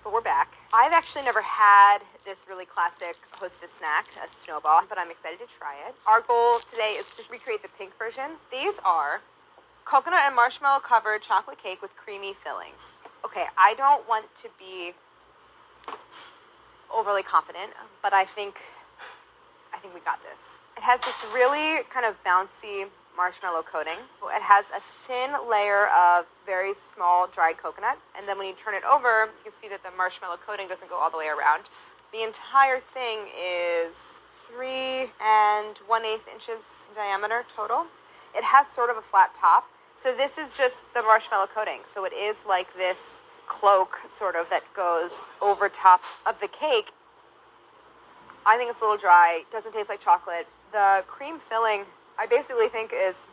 but we're back. I've actually never had this really classic Hostess snack, a snowball, but I'm excited to try it. Our goal today is to recreate the pink version. These are coconut and marshmallow covered chocolate cake with creamy filling. Okay, I don't want to be overly confident, but I think we got this. It has this really kind of bouncy marshmallow coating. It has a thin layer of very small dried coconut, and then when you turn it over, you can see that the marshmallow coating doesn't go all the way around. The entire thing is 3 1/8 inches in diameter total. It has sort of a flat top, so this is just the marshmallow coating. So it is like this cloak sort of that goes over top of the cake. I think it's a little dry, doesn't taste like chocolate. The cream filling, I basically think, is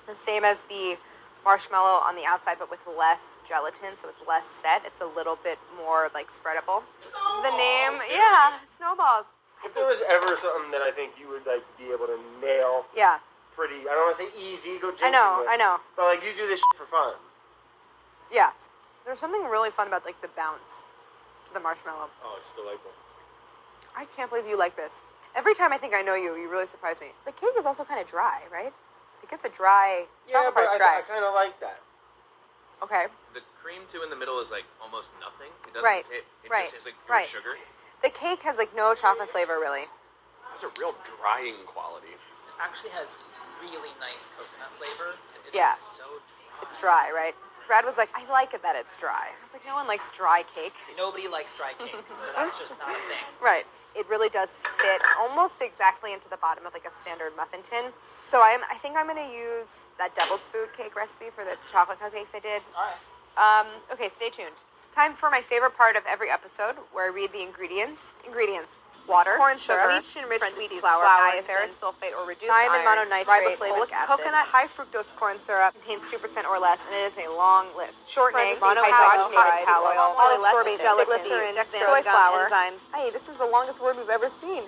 the same as the marshmallow on the outside, but with less gelatin, so it's less set. It's a little bit more like spreadable. Snowballs. The name, yeah, snowballs. If there was ever something that I think you would like be able to nail, pretty, I don't want to say easy, go jinxing I know. But like you do this shit for fun. Yeah. There's something really fun about like the bounce to the marshmallow. Oh, it's delightful. I can't believe you like this. Every time I think I know you, you really surprise me. The cake is also kind of dry, right? It gets a dry, chocolate part's dry. I kind of like that. Okay. The cream, too, in the middle is like almost nothing. It doesn't taste, it just tastes like pure sugar. The cake has like no chocolate flavor, really. It has a real drying quality. It actually has really nice coconut flavor. It Yeah. is so dry. It's dry, right? Brad was like, I like it that it's dry. I was like, no one likes dry cake. Nobody likes dry cake, so that's just not a thing. Right. It really does fit almost exactly into the bottom of like a standard muffin tin. So I think I'm going to use that devil's food cake recipe for the chocolate cupcakes I did. All right. Okay, stay tuned. Time for my favorite part of every episode, where I read the ingredients. Water, corn syrup, bleached enriched wheat flour, ferrous sulfate or reduced iron, mononitrate, folic acid, coconut, high fructose corn syrup, contains 2% or less, and it is a long list. Shortening, monohydrogenated tallow, polysorbate glycerin, soy flour, enzymes. Hey, this is the longest word we've ever seen.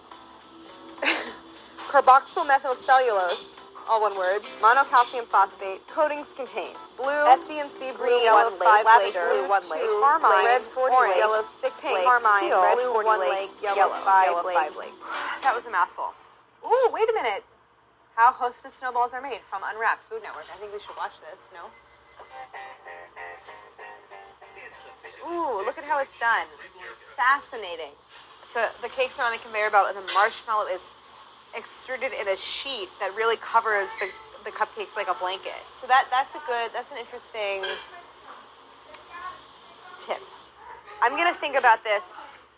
Carboxyl methylcellulose, all one word, monocalcium phosphate, coatings contain blue, FD&C blue, yellow 5 lavender, blue 1 lake, carmine, red 40 orange, yellow 6 lake, carmine, teal, red 40 lake, yellow 5 lake. That was a mouthful. Ooh, wait a minute. How Hostess snowballs are made from Unwrapped Food Network. I think we should watch this, no? Ooh, look at how it's done. Fascinating. So the cakes are on the conveyor belt and the marshmallow is extruded in a sheet that really covers the cupcakes like a blanket. So that's an interesting tip. I'm going to think about this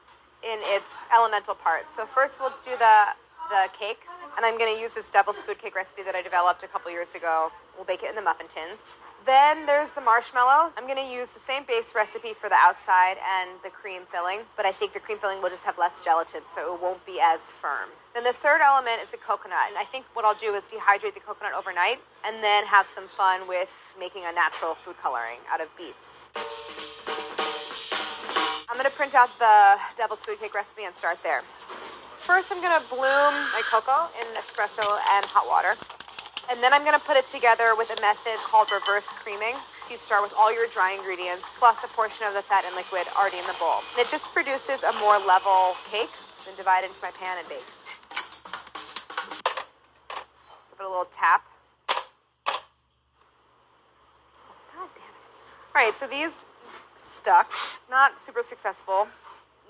in its elemental parts. So first we'll do the cake, and I'm going to use this devil's food cake recipe that I developed a couple years ago. We'll bake it in the muffin tins. Then there's the marshmallow. I'm going to use the same base recipe for the outside and the cream filling, but I think the cream filling will just have less gelatin, so it won't be as firm. Then the third element is the coconut, and I think what I'll do is dehydrate the coconut overnight and then have some fun with making a natural food coloring out of beets. I'm going to print out the devil's food cake recipe and start there. First, I'm going to bloom my cocoa in espresso and hot water. And then I'm going to put it together with a method called reverse creaming. So you start with all your dry ingredients, plus a portion of the fat and liquid already in the bowl. And it just produces a more level cake. Then divide it into my pan and bake. Give it a little tap. God damn it. All right, so these stuck. Not super successful.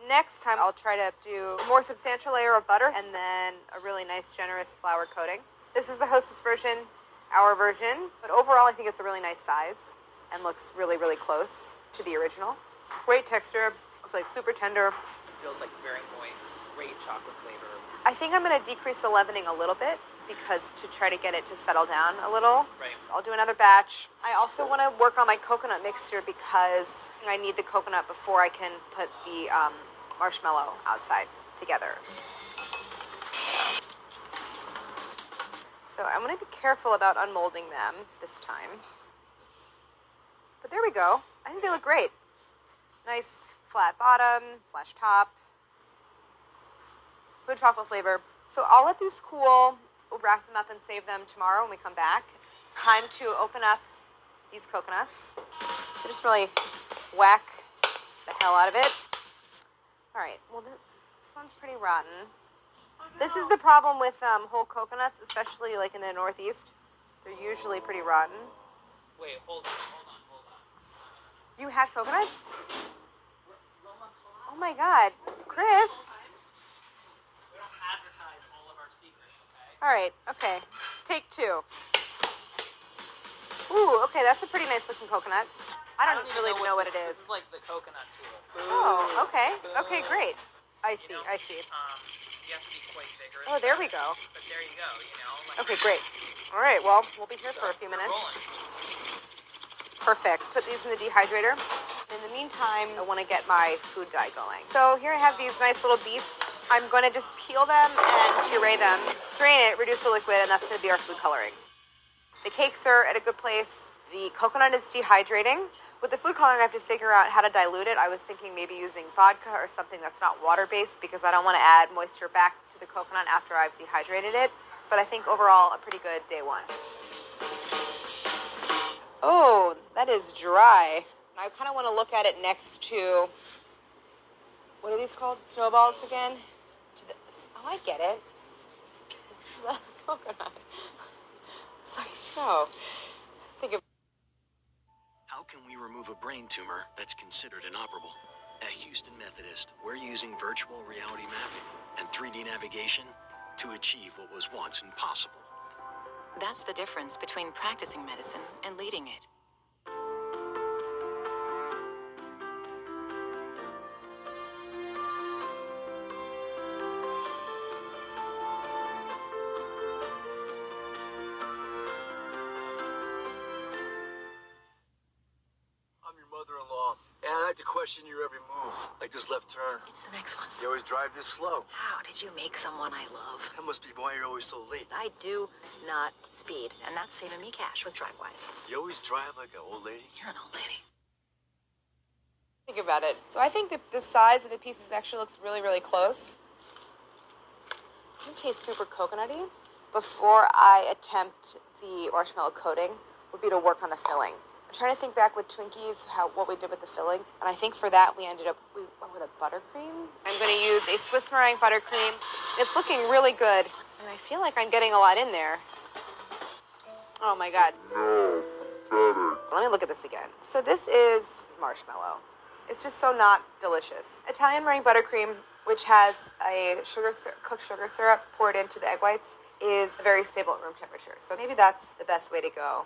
Next time, I'll try to do a more substantial layer of butter and then a really nice, generous flour coating. This is the Hostess version, our version, but overall I think it's a really nice size and looks really, really close to the original. Great texture. It's like super tender. It feels like very moist, great chocolate flavor. I think I'm going to decrease the leavening a little bit because to try to get it to settle down a little. Right. I'll do another batch. I also want to work on my coconut mixture because I need the coconut before I can put the marshmallow outside together. So I'm going to be careful about unmolding them this time. But there we go. I think they look great. Nice flat bottom / top. Good chocolate flavor. So I'll let these cool. We'll wrap them up and save them tomorrow when we come back. It's time to open up these coconuts. So just really whack the hell out of it. All right. Well, this one's pretty rotten. This is the problem with whole coconuts, especially like in the Northeast. They're usually pretty rotten. Wait, hold on. You have coconuts? Oh my God, Chris. We don't advertise all of our secrets, okay? All right. Okay. Take 2. Ooh. Okay, that's a pretty nice looking coconut. I don't really even know what it is. This is like the coconut tool. Oh. Okay. Okay. Great. I see. You know, I see. You have to be quite vigorous. Oh, there we go. But there you go. Like, Okay. Great. All right. Well, we'll be here for a few minutes. Rolling. Perfect. Put these in the dehydrator. In the meantime, I want to get my food dye going. So here I have these nice little beets. I'm going to just peel them and puree them, strain it, reduce the liquid, and that's going to be our food coloring. The cakes are at a good place. The coconut is dehydrating. With the food coloring, I have to figure out how to dilute it. I was thinking maybe using vodka or something that's not water-based because I don't want to add moisture back to the coconut after I've dehydrated it. But I think overall, a pretty good day one. Oh, that is dry. I kind of want to look at it next to, what are these called? Snowballs again? Oh, I get it. It's the coconut. It's like snow. Think of. How can we remove a brain tumor that's considered inoperable? At Houston Methodist, we're using virtual reality mapping and 3D navigation to achieve what was once impossible. That's the difference between practicing medicine and leading it. And I like to question your every move, like this left turn. It's the next one. You always drive this slow. How did you make someone I love? That must be why you're always so late. I do not speed, and that's saving me cash with DriveWise. You always drive like an old lady? You're an old lady. Think about it. So I think the size of the pieces actually looks really, really close. It doesn't taste super coconutty. Before I attempt the marshmallow coating would be to work on the filling. I'm trying to think back with Twinkies, what we did with the filling. And I think for that, we went with a buttercream. I'm going to use a Swiss meringue buttercream. It's looking really good. And I feel like I'm getting a lot in there. Oh my God. No, pathetic. Let me look at this again. So this is marshmallow. It's just so not delicious. Italian meringue buttercream, which has a cooked sugar syrup poured into the egg whites, is very stable at room temperature. So maybe that's the best way to go.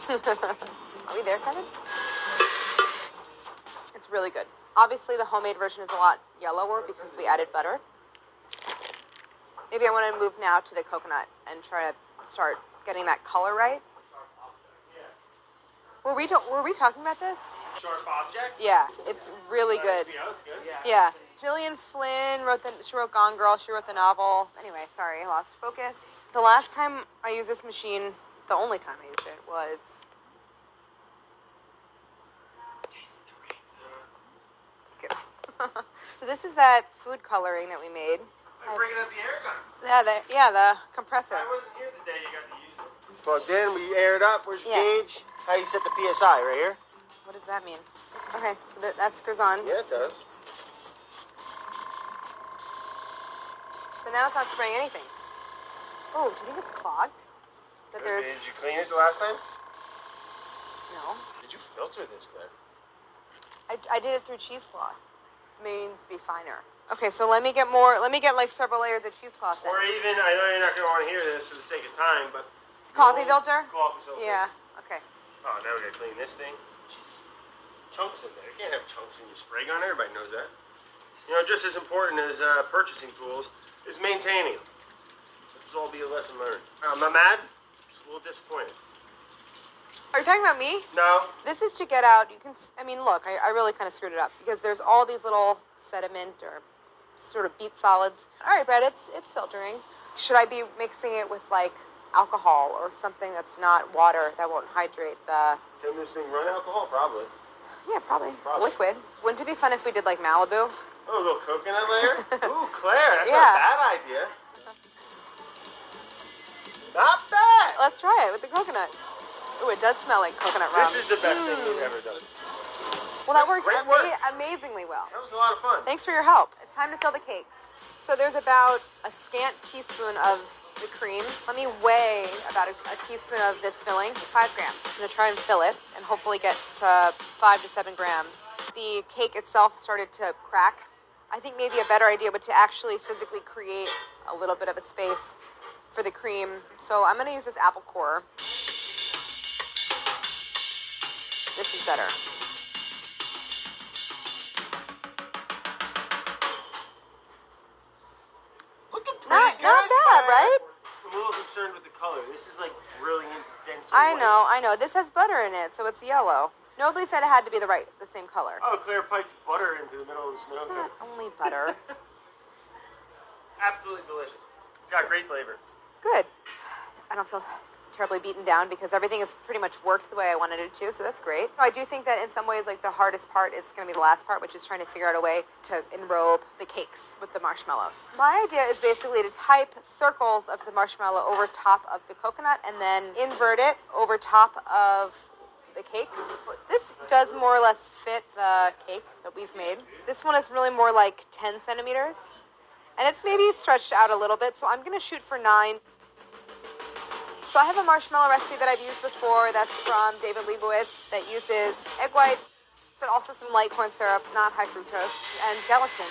Are we there, Kevin? It's really good. Obviously, the homemade version is a lot yellower because we added butter. Maybe I want to move now to the coconut and try to start getting that color right. Were we talking about this? Sharp objects? Yeah, it's really good. It's good. Yeah. Gillian Flynn she wrote Gone Girl, she wrote the novel. Anyway, sorry, I lost focus. The last time I used this machine, the only time I used it was... Let's go. So this is that food coloring that we made. I'm bringing up the air gun. Yeah, the compressor. I wasn't here the day you got to use it. Plugged in, we aired up. Where's your gauge? How do you set the PSI? Right here? What does that mean? Okay, so that screws on. Yeah, it does. So now it's not spraying anything. Oh, do you think it's clogged? That there's... Did you clean it the last time? No. Did you filter this, Claire? I did it through cheesecloth. It needs to be finer. Okay, so let me get like several layers of cheesecloth then. Or even, I know you're not going to want to hear this for the sake of time, but... Coffee filter? Coffee filter. Yeah, okay. Oh, now we got to clean this thing. Chunks in there. You can't have chunks in your spray gun. Everybody knows that. You know, just as important as purchasing tools is maintaining them. This will all be a lesson learned. I'm not mad. Just a little disappointed. Are you talking about me? No. This is to get out. Look, I really kind of screwed it up because there's all these little sediment or sort of beet solids. All right, Brett, it's filtering. Should I be mixing it with like alcohol or something that's not water that won't hydrate the... Can this thing run alcohol? Probably. Yeah, probably. It's liquid. Wouldn't it be fun if we did like Malibu? Oh, a little coconut layer? Ooh, Claire, that's not a bad idea. Not bad. Let's try it with the coconut. Ooh, it does smell like coconut rum. This is the best thing we've ever done. Well, that worked Great work. amazingly well. That was a lot of fun. Thanks for your help. It's time to fill the cakes. So there's about a scant teaspoon of the cream. Let me weigh about a teaspoon of this filling, 5 grams. I'm gonna try and fill it and hopefully get 5 to 7 grams. The cake itself started to crack. I think maybe a better idea would to actually physically create a little bit of a space for the cream. So I'm gonna use this apple core. This is better. Looking pretty Not good. bad, right? I'm a little concerned with the color. This is like brilliant dental I white. know. This has butter in it, so it's yellow. Nobody said it had to be the same color. Oh, Claire piped butter into the middle of the snow It's cone. not only butter. Absolutely delicious. It's got great flavor. Good. I don't feel terribly beaten down because everything has pretty much worked the way I wanted it to, so that's great. I do think that in some ways, like, the hardest part is going to be the last part, which is trying to figure out a way to enrobe the cakes with the marshmallow. My idea is basically to type circles of the marshmallow over top of the coconut and then invert it over top of the cakes. This does more or less fit the cake that we've made. This one is really more like 10 centimeters. And it's maybe stretched out a little bit, so I'm going to shoot for 9. So I have a marshmallow recipe that I've used before that's from David Leibowitz that uses egg whites, but also some light corn syrup, not high fructose, and gelatin.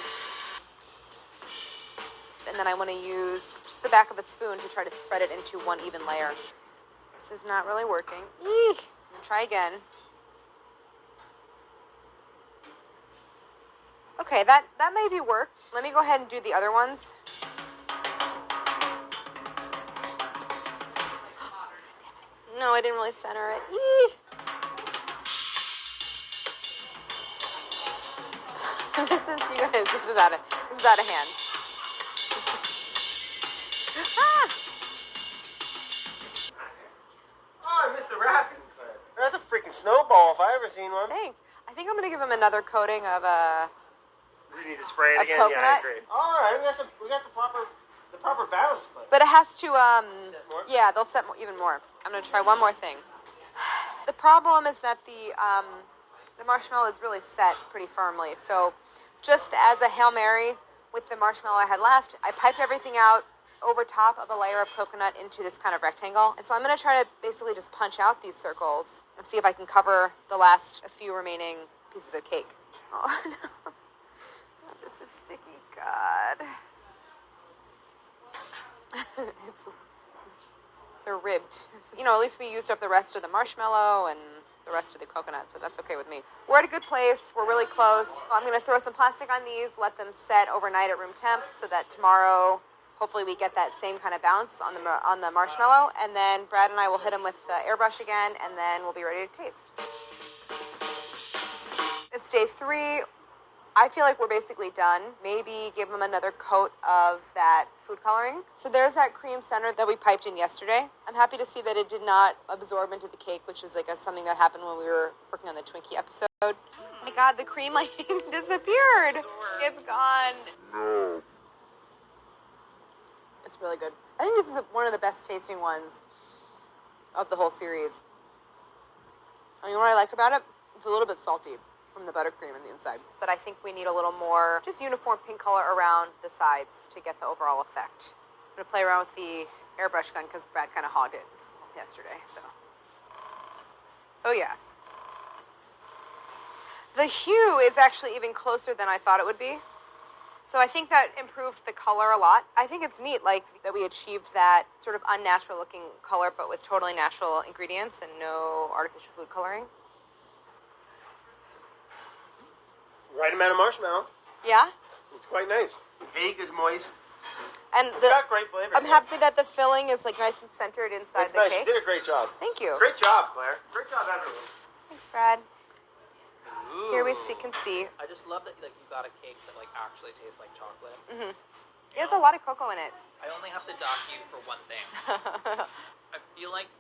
And then I want to use just the back of a spoon to try to spread it into one even layer. This is not really working. Eek. I'm gonna try again. Okay, that maybe worked. Let me go ahead and do the other ones. No, I didn't really center it. Eee. This is out of hand. Ah! Oh, I missed the wrapping. That's a freaking snowball if I ever seen one. Thanks. I think I'm gonna give him another coating of We need to spray it Of again. Yeah, I coconut? agree. All right, we got the proper balance, Claire. But it has to Set more? yeah, they'll set even more. I'm gonna try one more thing. The problem is that the marshmallow is really set pretty firmly. So just as a Hail Mary with the marshmallow I had left, I piped everything out over top of a layer of coconut into this kind of rectangle. And so I'm gonna try to basically just punch out these circles and see if I can cover the last few remaining pieces of cake. Oh no. Oh, this is sticky, God. They're ribbed. You know, at least we used up the rest of the marshmallow and the rest of the coconut, so that's okay with me. We're at a good place. We're really close. I'm going to throw some plastic on these, let them set overnight at room temp so that tomorrow, hopefully we get that same kind of bounce on the marshmallow. And then Brad and I will hit them with the airbrush again, and then we'll be ready to taste. It's day 3. I feel like we're basically done. Maybe give them another coat of that food coloring. So there's that cream center that we piped in yesterday. I'm happy to see that it did not absorb into the cake, which was like something that happened when we were working on the Twinkie episode. Oh my God, the cream like disappeared. It's gone. No. It's really good. I think this is one of the best tasting ones of the whole series. And you know what I liked about it? It's a little bit salty from the buttercream on the inside. But I think we need a little more just uniform pink color around the sides to get the overall effect. I'm going to play around with the airbrush gun because Brad kind of hogged it yesterday, so. Oh yeah. The hue is actually even closer than I thought it would be. So I think that improved the color a lot. I think it's neat, like, that we achieved that sort of unnatural looking color, but with totally natural ingredients and no artificial food coloring. Right amount of marshmallow. Yeah? It's quite nice. The cake is moist. And It's got great flavor. I'm happy that the filling is like nice and centered inside It's the nice. cake. You did a great job. Thank you. Great job, Claire. Great job, everyone. Thanks, Brad. Ooh. Here we can see. I just love that like you got a cake that like actually tastes like chocolate. Mm-hmm. It has a lot of cocoa in it. I only have to dock you for one thing. I feel like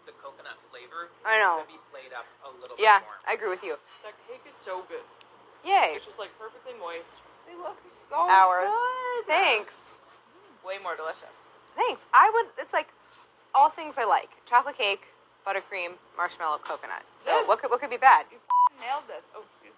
the coconut flavor I know. could be played up a little Yeah, bit more. I agree with you. That cake is so good. Yay. It's just like perfectly moist. They look so Ours. good. Thanks. This is way more delicious. Thanks. It's like all things I like. Chocolate cake, buttercream, marshmallow, coconut. So This- what could be bad? Nailed this. Oh, excuse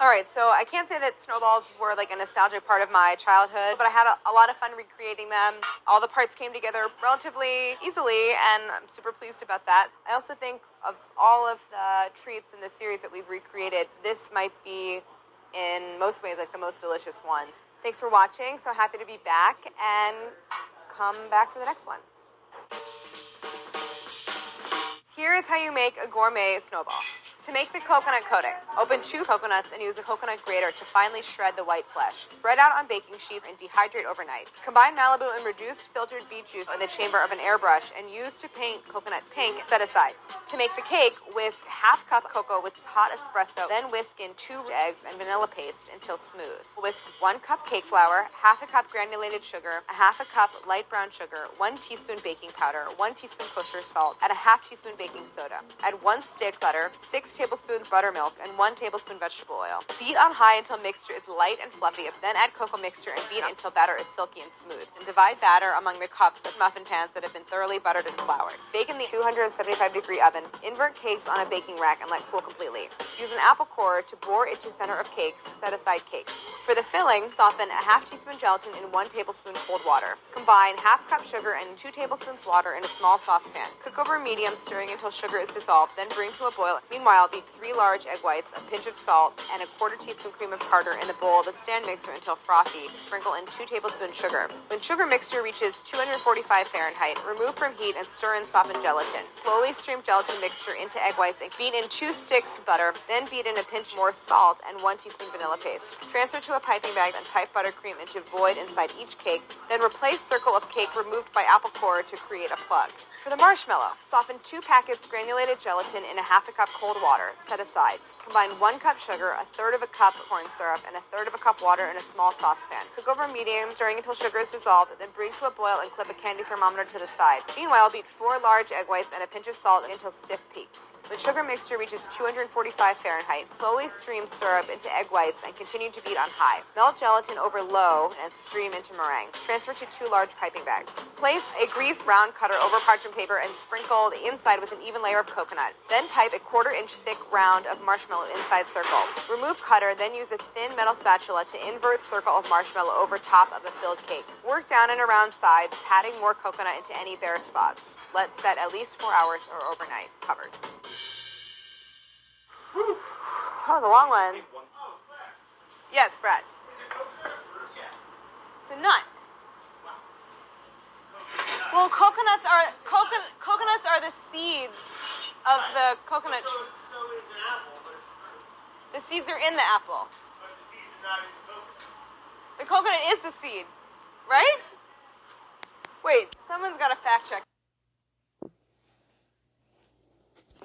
All right, so I can't say that snowballs were like a nostalgic part of my childhood, but I had a lot of fun recreating them. All the parts came together relatively easily, and I'm super pleased about that. I also think of all of the treats in the series that we've recreated, this might be, in most ways, like the most delicious ones. Thanks for watching. So happy to be back, and come back for the next one. Here's how you make a gourmet snowball. To make the coconut coating, open 2 coconuts and use a coconut grater to finely shred the white flesh. Spread out on baking sheets and dehydrate overnight. Combine Malibu and reduced filtered beet juice in the chamber of an airbrush and use to paint coconut pink. Set aside. To make the cake, whisk ½ cup cocoa with hot espresso, then whisk in 2 eggs and vanilla paste until smooth. Whisk 1 cup cake flour, ½ cup granulated sugar, ½ cup light brown sugar, 1 teaspoon baking powder, 1 teaspoon kosher salt, and ½ teaspoon baking soda. Add 1 stick butter, 6 tablespoons buttermilk, and 1 tablespoon vegetable oil. Beat on high until mixture is light and fluffy. Then add cocoa mixture and beat until batter is silky and smooth. And divide batter among the cups of muffin pans that have been thoroughly buttered and floured. Bake in the 275-degree oven. Invert cakes on a baking rack and let cool completely. Use an apple core to bore into center of cakes. Set aside cakes. For the filling, soften a ½ teaspoon gelatin in 1 tablespoon cold water. Combine ½ cup sugar and 2 tablespoons water in a small saucepan. Cook over medium, stirring until sugar is dissolved, then bring to a boil. Meanwhile, beat 3 large egg whites, a pinch of salt, and a ¼ teaspoon cream of tartar in the bowl of the stand mixer until frothy. Sprinkle in 2 tablespoons sugar. When sugar mixture reaches 245 Fahrenheit, remove from heat and stir in softened gelatin. Slowly stream gelatin mixture into egg whites and beat in 2 sticks butter, then beat in a pinch more salt and 1 teaspoon vanilla paste. Transfer to a piping bag and pipe buttercream into void inside each cake, then replace circle of cake removed by apple core to create a plug. For the marshmallow, soften 2 packets granulated gelatin in a ½ cup cold water. Set aside. Combine 1 cup sugar, a third of a cup corn syrup, and a third of a cup water in a small saucepan. Cook over medium, stirring until sugar is dissolved, then bring to a boil and clip a candy thermometer to the side. Meanwhile, beat 4 large egg whites and a pinch of salt until stiff peaks. When sugar mixture reaches 245 Fahrenheit, slowly stream syrup into egg whites and continue to beat on high. Melt gelatin over low and stream into meringue. Transfer to 2 large piping bags. Place a greased round cutter over parchment paper and sprinkle the inside with an even layer of coconut. Then type a 1/4 inch thick round of marshmallow inside circle. Remove cutter, then use a thin metal spatula to invert circle of marshmallow over top of a filled cake. Work down and around sides, patting more coconut into any bare spots. Let set at least 4 hours or overnight. Covered. Whew. That was a long one. Yes, Brad. It's a nut. Well, coconuts are the seeds of the coconut. So is an apple, but it's fruit. The seeds are in the apple. But the seeds are not in the coconut. The coconut is the seed, right? Wait, someone's got to fact check.